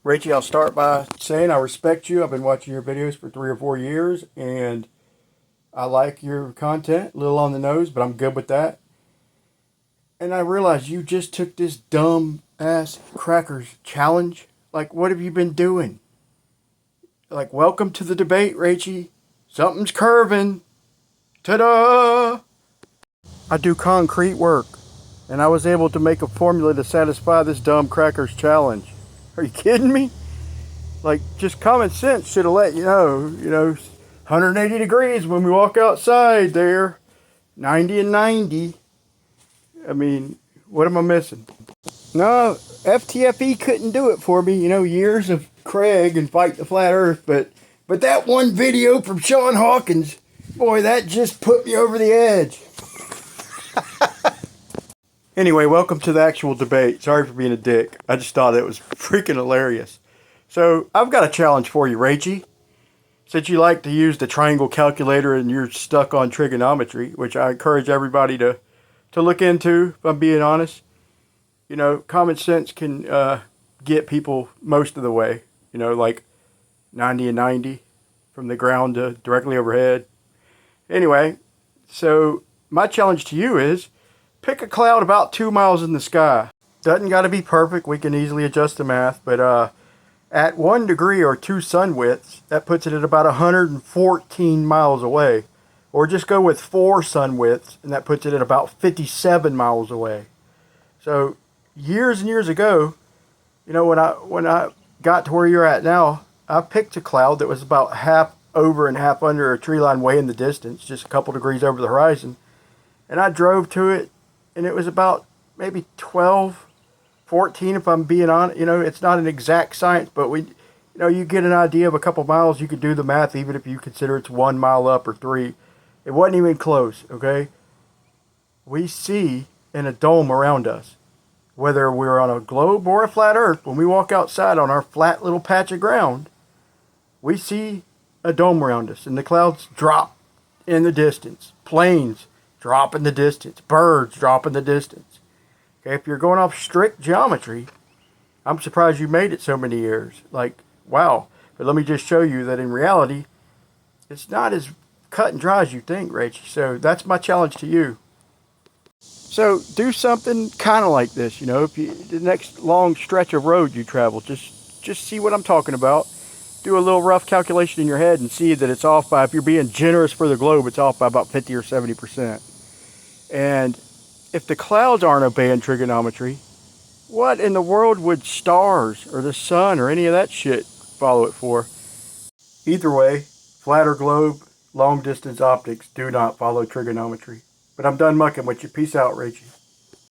Rachie, I'll start by saying I respect you. I've been watching your videos for 3 or 4 years, and I like your content. A little on the nose, but I'm good with that. And I realize you just took this dumb ass crackers challenge. Like, what have you been doing? Like, welcome to the debate, Rachie. Something's curving. Ta-da! I do concrete work, and I was able to make a formula to satisfy this dumb crackers challenge. Are you kidding me? Like, just common sense should have let you know, 180 degrees when we walk outside there, 90 and 90. I mean, what am I missing? No, FTFE couldn't do it for me. Years of Craig and Fight the Flat Earth, but that one video from Shawn Hawkins, boy, that just put me over the edge. Anyway, welcome to the actual debate. Sorry for being a dick. I just thought it was freaking hilarious. So, I've got a challenge for you, Rachie. Since you like to use the triangle calculator and you're stuck on trigonometry, which I encourage everybody to look into, if I'm being honest. Common sense can get people most of the way. Like 90 and 90 from the ground to directly overhead. Anyway, so my challenge to you is pick a cloud about 2 miles in the sky. Doesn't got to be perfect. We can easily adjust the math, but at 1 degree or 2 sun widths, that puts it at about 114 miles away. Or just go with 4 sun widths, and that puts it at about 57 miles away. So years and years ago, when I got to where you're at now, I picked a cloud that was about half over and half under a tree line way in the distance, just a couple degrees over the horizon. And I drove to it, and it was about maybe 12, 14 if I'm being honest. It's not an exact science, but you get an idea of a couple miles. You could do the math even if you consider it's 1 mile up or 3. It wasn't even close, okay? We see in a dome around us, whether we're on a globe or a flat earth, when we walk outside on our flat little patch of ground, we see a dome around us, and the clouds drop in the distance. Planes drop in the distance. Birds drop in the distance. Okay, if you're going off strict geometry, I'm surprised you made it so many years. Like, wow. But let me just show you that in reality, it's not as cut and dry as you think, Rachie. So that's my challenge to you. So do something kind of like this, if the next long stretch of road you travel, just see what I'm talking about. Do a little rough calculation in your head and see that it's off by, if you're being generous for the globe, it's off by about 50 or 70%. And if the clouds aren't obeying trigonometry, what in the world would stars or the sun or any of that shit follow it for? Either way, flat or globe, long distance optics do not follow trigonometry. But I'm done mucking with you. Peace out, Rachie.